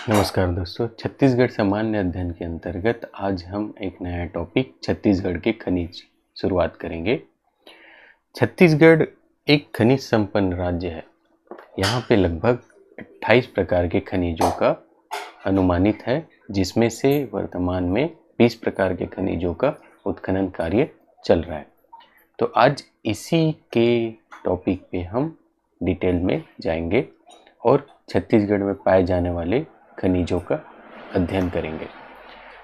नमस्कार दोस्तों, छत्तीसगढ़ सामान्य अध्ययन के अंतर्गत आज हम एक नया टॉपिक छत्तीसगढ़ के खनिज शुरुआत करेंगे। छत्तीसगढ़ एक खनिज संपन्न राज्य है। यहाँ पे लगभग 28 प्रकार के खनिजों का अनुमानित है, जिसमें से वर्तमान में 20 प्रकार के खनिजों का उत्खनन कार्य चल रहा है। तो आज इसी के टॉपिक पे हम डिटेल में जाएंगे और छत्तीसगढ़ में पाए जाने वाले खनिजों का अध्ययन करेंगे।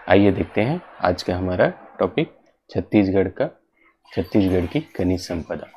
आइए देखते हैं आज का हमारा टॉपिक छत्तीसगढ़ की खनिज संपदा।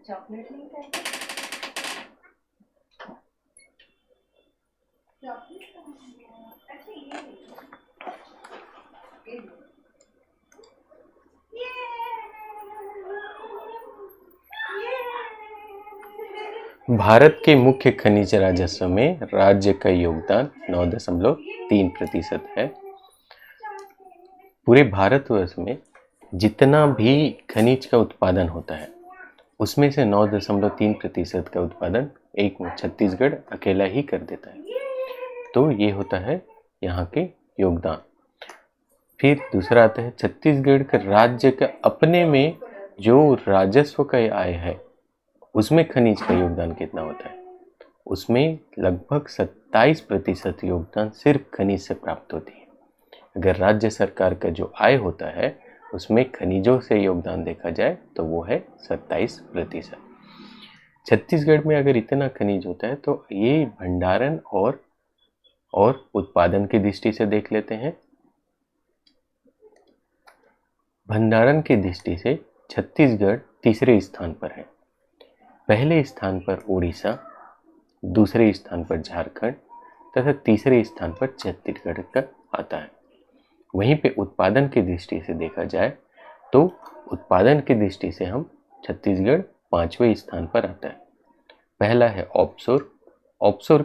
चॉकलेट नहीं खाएगा? चॉकलेट अच्छा ये भारत के मुख्य खनिज राजस्व में राज्य का योगदान 9.3% है। पूरे भारतवर्ष में जितना भी खनिज का उत्पादन होता है उसमें से 9.3% का उत्पादन एक छत्तीसगढ़ अकेला ही कर देता है। तो ये होता है यहाँ के योगदान। फिर दूसरा आता है छत्तीसगढ़ का राज्य का अपने में जो राजस्व का आय है उसमें खनिज का योगदान कितना होता है, उसमें लगभग 27% योगदान सिर्फ खनिज से प्राप्त होती है। अगर राज्य सरकार का जो आय होता है उसमें खनिजों से योगदान देखा जाए तो वो है 27%। छत्तीसगढ़ में अगर इतना खनिज होता है तो ये भंडारण और उत्पादन की दृष्टि से देख लेते हैं। भंडारण की दृष्टि से छत्तीसगढ़ तीसरे स्थान पर है। पहले स्थान पर उड़ीसा, दूसरे स्थान पर झारखंड तथा तीसरे स्थान पर छत्तीसगढ़ का आता है। वहीं पे उत्पादन की दृष्टि से देखा जाए तो उत्पादन की दृष्टि से हम छत्तीसगढ़ 5वें स्थान पर आता है। पहला है ऑफशोर। ऑफशोर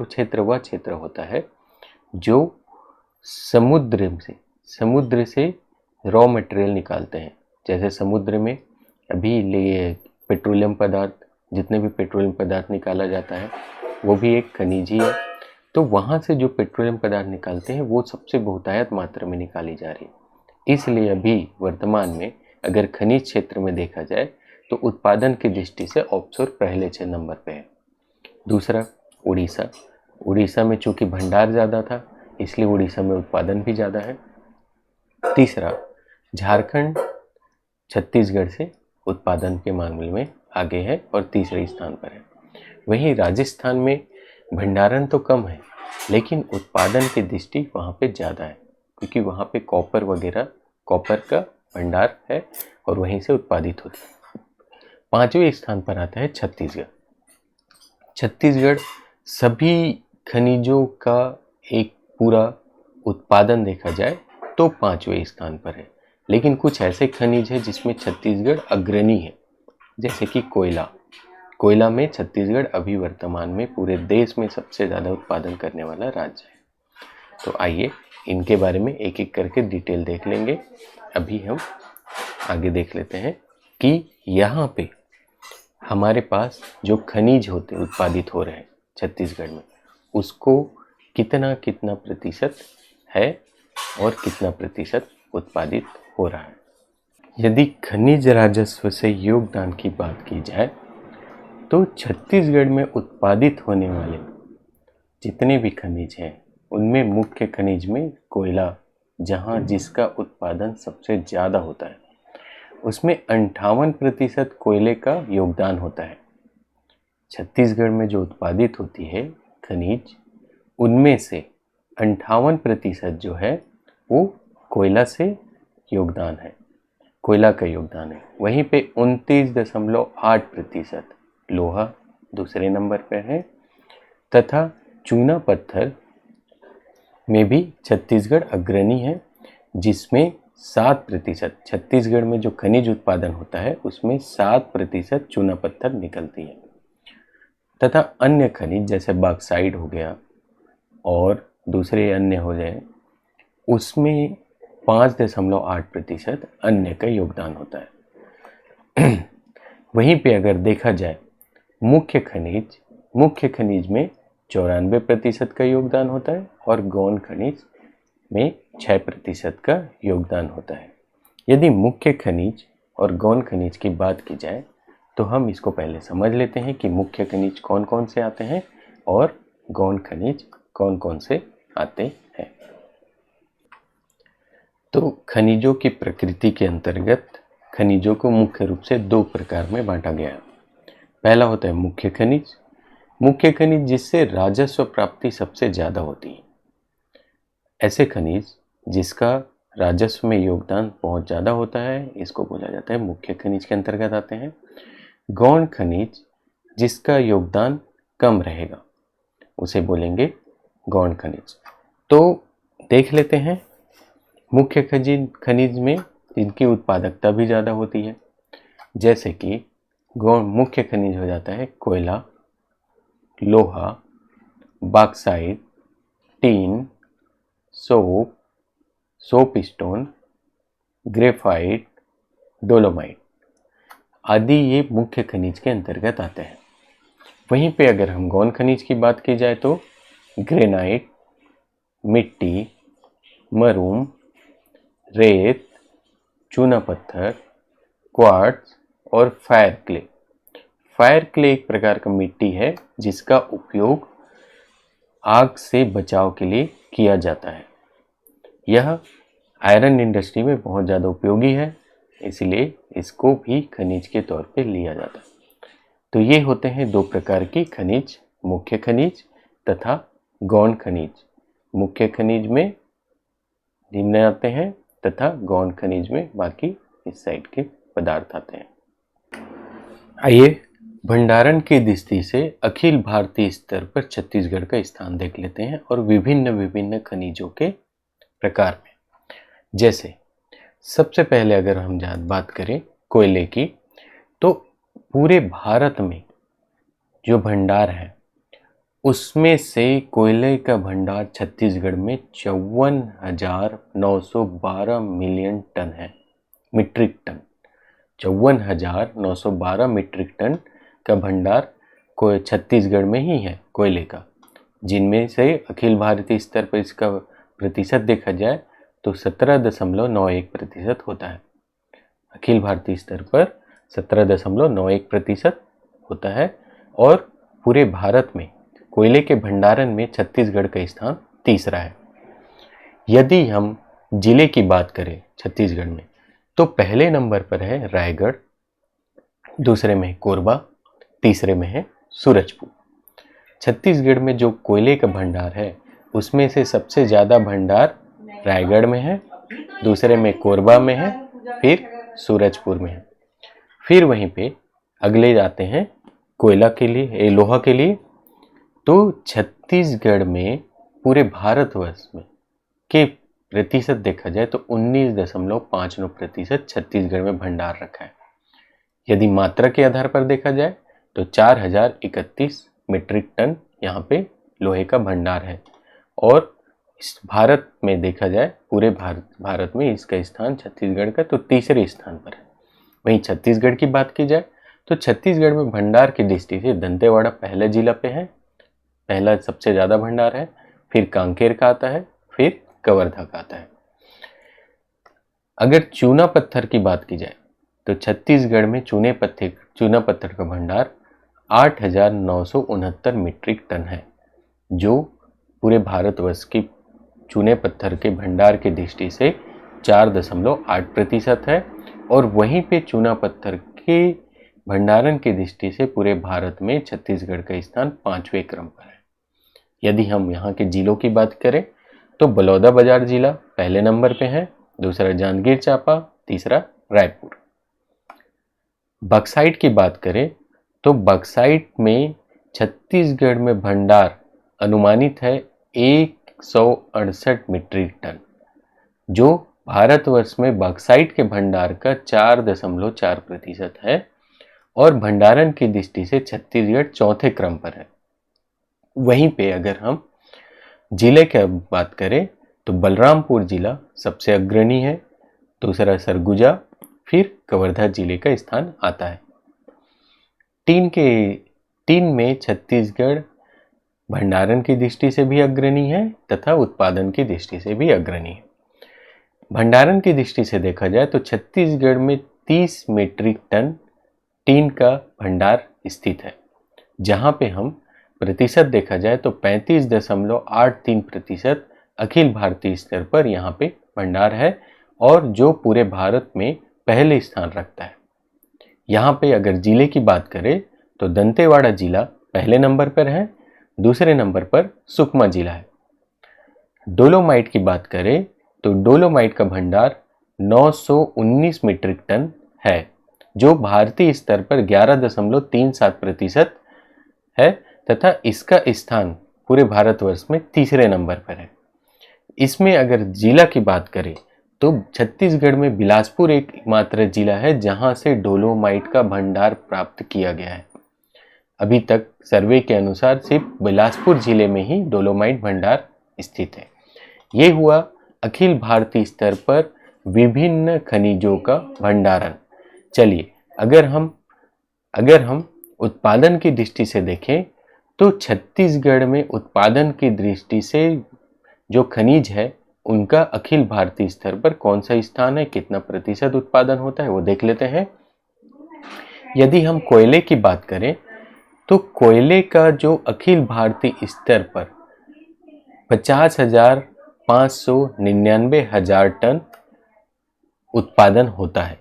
क्षेत्र वह क्षेत्र होता है जो समुद्र से रॉ मटेरियल निकालते हैं। जैसे समुद्र में अभी पेट्रोलियम पदार्थ, जितने भी पेट्रोलियम पदार्थ निकाला जाता है वो भी एक खनिज ही है। तो वहाँ से जो पेट्रोलियम पदार्थ निकालते हैं वो सबसे बहुतायत मात्रा में निकाली जा रही है। इसलिए अभी वर्तमान में अगर खनिज क्षेत्र में देखा जाए तो उत्पादन की दृष्टि से ऑफशोर पहले 6 नंबर पे है। दूसरा उड़ीसा में चूंकि भंडार ज़्यादा था इसलिए उड़ीसा में उत्पादन भी ज़्यादा है। तीसरा झारखंड छत्तीसगढ़ से उत्पादन के मामले में आगे है और तीसरे स्थान पर है। वहीं राजस्थान में भंडारण तो कम है लेकिन उत्पादन की दृष्टि वहाँ पे ज़्यादा है क्योंकि वहाँ पे कॉपर का भंडार है और वहीं से उत्पादित होता है। 5वें स्थान पर आता है छत्तीसगढ़ सभी खनिजों का एक पूरा उत्पादन देखा जाए तो 5वें स्थान पर है। लेकिन कुछ ऐसे खनिज है जिसमें छत्तीसगढ़ अग्रणी है, जैसे कि कोयला में छत्तीसगढ़ अभी वर्तमान में पूरे देश में सबसे ज़्यादा उत्पादन करने वाला राज्य है। तो आइए इनके बारे में एक एक करके डिटेल देख लेंगे। अभी हम आगे देख लेते हैं कि यहाँ पे हमारे पास जो खनिज उत्पादित हो रहे हैं छत्तीसगढ़ में उसको कितना प्रतिशत है और कितना प्रतिशत उत्पादित हो रहा है। यदि खनिज राजस्व से योगदान की बात की जाए तो छत्तीसगढ़ में उत्पादित होने वाले जितने भी खनिज हैं उनमें मुख्य खनिज में कोयला, जिसका उत्पादन सबसे ज़्यादा होता है, उसमें 58% कोयले का योगदान होता है। छत्तीसगढ़ में जो उत्पादित होती है खनिज उनमें से 58% जो है वो कोयला का योगदान है। वहीं पे 29.8% लोहा दूसरे नंबर पर है तथा चूना पत्थर में भी छत्तीसगढ़ अग्रणी है, जिसमें 7% छत्तीसगढ़ में जो खनिज उत्पादन होता है उसमें 7% चूना पत्थर निकलती है तथा अन्य खनिज जैसे बॉक्साइट हो गया और दूसरे अन्य हो जाए उसमें 5.8% अन्य का योगदान होता है। वहीं पे अगर देखा जाए मुख्य खनिज में 94% का योगदान होता है और गौण खनिज में 6% का योगदान होता है। यदि मुख्य खनिज और गौण खनिज की बात की जाए तो हम इसको पहले समझ लेते हैं कि मुख्य खनिज कौन कौन से आते हैं और गौण खनिज कौन कौन से आते हैं। तो खनिजों की प्रकृति के अंतर्गत खनिजों को मुख्य रूप से 2 प्रकार में बांटा गया है। पहला होता है मुख्य खनिज जिससे राजस्व प्राप्ति सबसे ज़्यादा होती है। ऐसे खनिज जिसका राजस्व में योगदान बहुत ज़्यादा होता है इसको बोला जाता है मुख्य खनिज के अंतर्गत आते हैं। गौण खनिज जिसका योगदान कम रहेगा उसे बोलेंगे गौण खनिज। तो देख लेते हैं मुख्य खनिज में इनकी उत्पादकता भी ज़्यादा होती है, जैसे कि गौण मुख्य खनिज हो जाता है कोयला, लोहा, bauxite, tin, soap stone, graphite, dolomite आदि ये मुख्य खनिज के अंतर्गत आते हैं। वहीं पे अगर हम गौण खनिज की बात की जाए तो ग्रेनाइट, मिट्टी, मरूम, रेत, चूना पत्थर, क्वार्ट्ज और फायर क्ले। फायर क्ले एक प्रकार का मिट्टी है जिसका उपयोग आग से बचाव के लिए किया जाता है। यह आयरन इंडस्ट्री में बहुत ज़्यादा उपयोगी है, इसलिए इसको भी खनिज के तौर पे लिया जाता है। तो ये होते हैं दो प्रकार की खनिज, मुख्य खनिज तथा गौण खनिज। मुख्य खनिज में निम्न आते हैं तथा गौण खनिज में बाकी इस साइड के पदार्थ आते हैं। आइए भंडारण की दृष्टि से अखिल भारतीय स्तर पर छत्तीसगढ़ का स्थान देख लेते हैं और विभिन्न विभिन्न खनिजों के प्रकार में। जैसे सबसे पहले अगर हम बात करें कोयले की, तो पूरे भारत में जो भंडार है उसमें से कोयले का भंडार छत्तीसगढ़ में 54,912 मिलियन टन है, मीट्रिक टन। 54,912 मीट्रिक टन का भंडार छत्तीसगढ़ में ही है कोयले का, जिनमें से अखिल भारतीय स्तर पर इसका प्रतिशत देखा जाए तो 17.91% होता है। अखिल भारतीय स्तर पर 17.91% होता है और पूरे भारत में कोयले के भंडारण में छत्तीसगढ़ का स्थान तीसरा है। यदि हम जिले की बात करें छत्तीसगढ़ में तो पहले नंबर पर है रायगढ़, दूसरे में है कोरबा, तीसरे में है सूरजपुर। छत्तीसगढ़ में जो कोयले का भंडार है उसमें से सबसे ज़्यादा भंडार रायगढ़ में है, दूसरे में कोरबा में है, फिर सूरजपुर में है। फिर वहीं पे अगले जाते हैं कोयला के लिए, लोहा के लिए। तो छत्तीसगढ़ में पूरे भारतवर्ष में के प्रतिशत देखा जाए तो 19.59% छत्तीसगढ़ में भंडार रखा है। यदि मात्रा के आधार पर देखा जाए तो 4,031 मीट्रिक टन यहाँ पे लोहे का भंडार है और इस भारत में देखा जाए पूरे भारत में इसका स्थान छत्तीसगढ़ का तो तीसरे स्थान पर है। वहीं छत्तीसगढ़ की बात की जाए तो छत्तीसगढ़ में भंडार की दृष्टि से दंतेवाड़ा पहले जिला पे है, पहला सबसे ज़्यादा भंडार है, फिर कांकेर का आता है, फिर कवर्धा का आता है। अगर चूना पत्थर की बात की जाए तो छत्तीसगढ़ में चूना पत्थर का भंडार 8,969 मीट्रिक टन है, जो पूरे भारतवर्ष की चूने पत्थर के भंडार की दृष्टि से 4.8% है और वहीं पे चूना पत्थर के भंडारण की दृष्टि से पूरे भारत में छत्तीसगढ़ का स्थान 5वें क्रम पर है। यदि हम यहाँ के जिलों की बात करें तो बलौदाबाजार जिला पहले नंबर पे है, दूसरा जांजगीर चांपा, तीसरा रायपुर। बक्साइट की बात करें तो बक्साइट में छत्तीसगढ़ में भंडार अनुमानित है 168 मीट्रिक टन, जो भारतवर्ष में बक्साइट के भंडार का 4.4% है और भंडारण की दृष्टि से छत्तीसगढ़ चौथे क्रम पर है। वहीं पे अगर हम जिले की बात करें तो बलरामपुर जिला सबसे अग्रणी है, दूसरा सरगुजा, फिर कवर्धा जिले का स्थान आता है। टीन में छत्तीसगढ़ भंडारण की दृष्टि से भी अग्रणी है तथा उत्पादन की दृष्टि से भी अग्रणी है। भंडारण की दृष्टि से देखा जाए तो छत्तीसगढ़ में 30 मीट्रिक टन टीन का भंडार स्थित है, जहां पे हम प्रतिशत देखा जाए तो 35.83% अखिल भारतीय स्तर पर यहाँ पे भंडार है और जो पूरे भारत में पहले स्थान रखता है। यहाँ पे अगर जिले की बात करें तो दंतेवाड़ा जिला पहले नंबर पर है, दूसरे नंबर पर सुकमा जिला है। डोलोमाइट की बात करें तो डोलोमाइट का भंडार 919 मीट्रिक टन है, जो भारतीय स्तर पर 11.37% है तथा इसका स्थान पूरे भारतवर्ष में तीसरे नंबर पर है। इसमें अगर जिला की बात करें तो छत्तीसगढ़ में बिलासपुर एकमात्र जिला है जहां से डोलोमाइट का भंडार प्राप्त किया गया है। अभी तक सर्वे के अनुसार सिर्फ बिलासपुर जिले में ही डोलोमाइट भंडार स्थित है। ये हुआ अखिल भारतीय स्तर पर विभिन्न खनिजों का भंडारण। चलिए अगर हम उत्पादन की दृष्टि से देखें तो छत्तीसगढ़ में उत्पादन की दृष्टि से जो खनिज है उनका अखिल भारतीय स्तर पर कौन सा स्थान है, कितना प्रतिशत उत्पादन होता है वो देख लेते हैं। यदि हम कोयले की बात करें तो कोयले का जो अखिल भारतीय स्तर पर 50,599 टन उत्पादन होता है,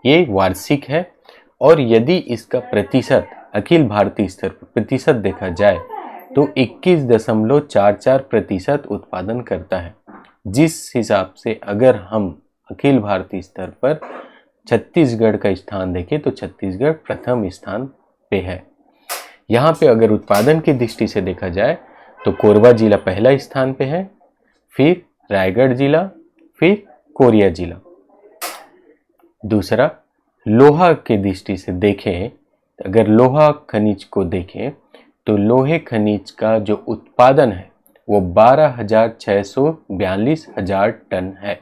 ये वार्षिक है। और यदि इसका प्रतिशत अखिल भारतीय स्तर पर प्रतिशत देखा जाए तो 21.44% उत्पादन करता है। जिस हिसाब से अगर हम अखिल भारतीय स्तर पर छत्तीसगढ़ का स्थान देखें तो छत्तीसगढ़ प्रथम स्थान पे है। यहाँ पे अगर उत्पादन की दृष्टि से देखा जाए तो कोरबा जिला पहला स्थान पे है, फिर रायगढ़ जिला, फिर कोरिया जिला। दूसरा, लोहा की दृष्टि से देखें, अगर लोहा खनिज को देखें तो लोहे खनिज का जो उत्पादन है वो 12,642 टन है।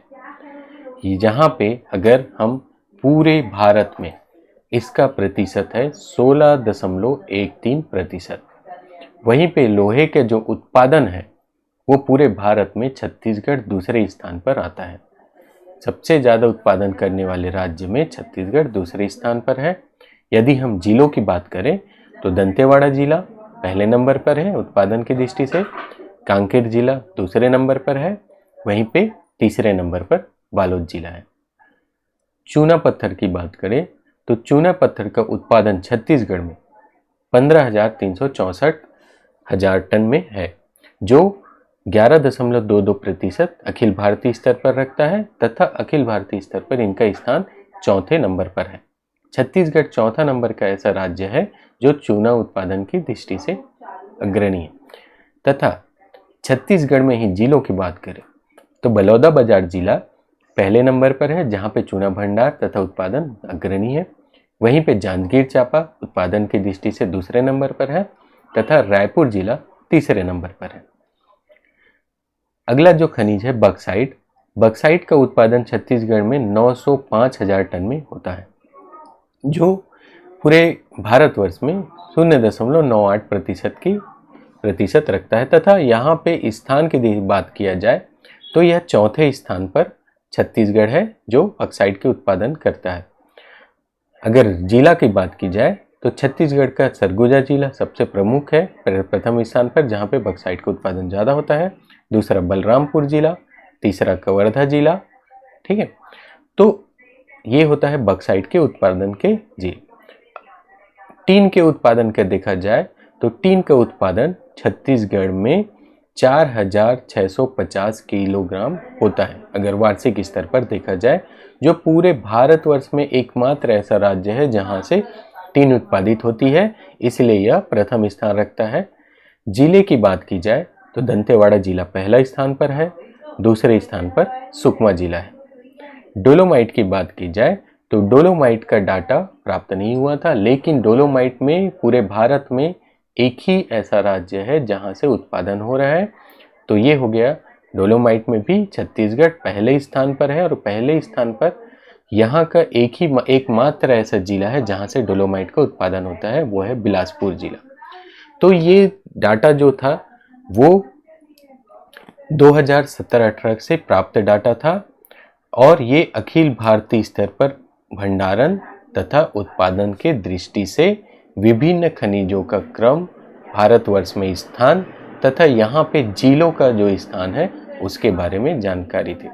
यहाँ पे अगर हम पूरे भारत में इसका प्रतिशत है 16.13%। वहीं पे लोहे के जो उत्पादन है वो पूरे भारत में छत्तीसगढ़ दूसरे स्थान पर आता है। सबसे ज़्यादा उत्पादन करने वाले राज्य में छत्तीसगढ़ दूसरे स्थान पर है। यदि हम जिलों की बात करें तो दंतेवाड़ा जिला पहले नंबर पर है उत्पादन की दृष्टि से, कांकेर जिला दूसरे नंबर पर है, वहीं पे तीसरे नंबर पर बालोद जिला है। चूना पत्थर की बात करें तो चूना पत्थर का उत्पादन छत्तीसगढ़ में 15,364 टन में है, जो 11.22% अखिल भारतीय स्तर पर रखता है तथा अखिल भारतीय स्तर पर इनका स्थान चौथे नंबर पर है। छत्तीसगढ़ चौथा नंबर का ऐसा राज्य है जो चूना उत्पादन की दृष्टि से अग्रणी है। तथा छत्तीसगढ़ में ही जिलों की बात करें तो बलौदाबाजार जिला पहले नंबर पर है जहां पे चूना भंडार तथा उत्पादन अग्रणी है। वहीं पे जांजगीर चांपा उत्पादन की दृष्टि से दूसरे नंबर पर है तथा रायपुर जिला तीसरे नंबर पर है। अगला जो खनिज है बक्साइट। बक्साइट का उत्पादन छत्तीसगढ़ में 905,000 टन में होता है, जो पूरे भारतवर्ष में 0.98% की प्रतिशत रखता है। तथा यहाँ पे स्थान की बात किया जाए तो यह चौथे स्थान पर छत्तीसगढ़ है जो बक्साइट के उत्पादन करता है। अगर जिला की बात की जाए तो छत्तीसगढ़ का सरगुजा जिला सबसे प्रमुख है प्रथम स्थान पर, जहाँ पे बक्साइट का उत्पादन ज़्यादा होता है। दूसरा बलरामपुर जिला, तीसरा कवर्धा जिला। ठीक है, तो ये होता है बक्साइट के उत्पादन के जिले। टीन के उत्पादन का देखा जाए तो टीन का उत्पादन छत्तीसगढ़ में 4,650 किलोग्राम होता है अगर वार्षिक स्तर पर देखा जाए, जो पूरे भारतवर्ष में एकमात्र ऐसा राज्य है जहां से टीन उत्पादित होती है, इसलिए यह प्रथम स्थान रखता है। जिले की बात की जाए तो दंतेवाड़ा जिला पहला स्थान पर है, दूसरे स्थान पर सुकमा जिला है। डोलोमाइट की बात की जाए तो डोलोमाइट का डाटा प्राप्त नहीं हुआ था, लेकिन डोलोमाइट में पूरे भारत में एक ही ऐसा राज्य है जहां से उत्पादन हो रहा है, तो ये हो गया। डोलोमाइट में भी छत्तीसगढ़ पहले स्थान पर है और पहले स्थान पर यहाँ का एकमात्र ऐसा जिला है जहां से डोलोमाइट का उत्पादन होता है, वो है बिलासपुर जिला। तो ये डाटा जो था वो 2017-18 से प्राप्त डाटा था और ये अखिल भारतीय स्तर पर भंडारण तथा उत्पादन के दृष्टि से विभिन्न खनिजों का क्रम, भारतवर्ष में स्थान तथा यहाँ पे जिलों का जो स्थान है उसके बारे में जानकारी थी।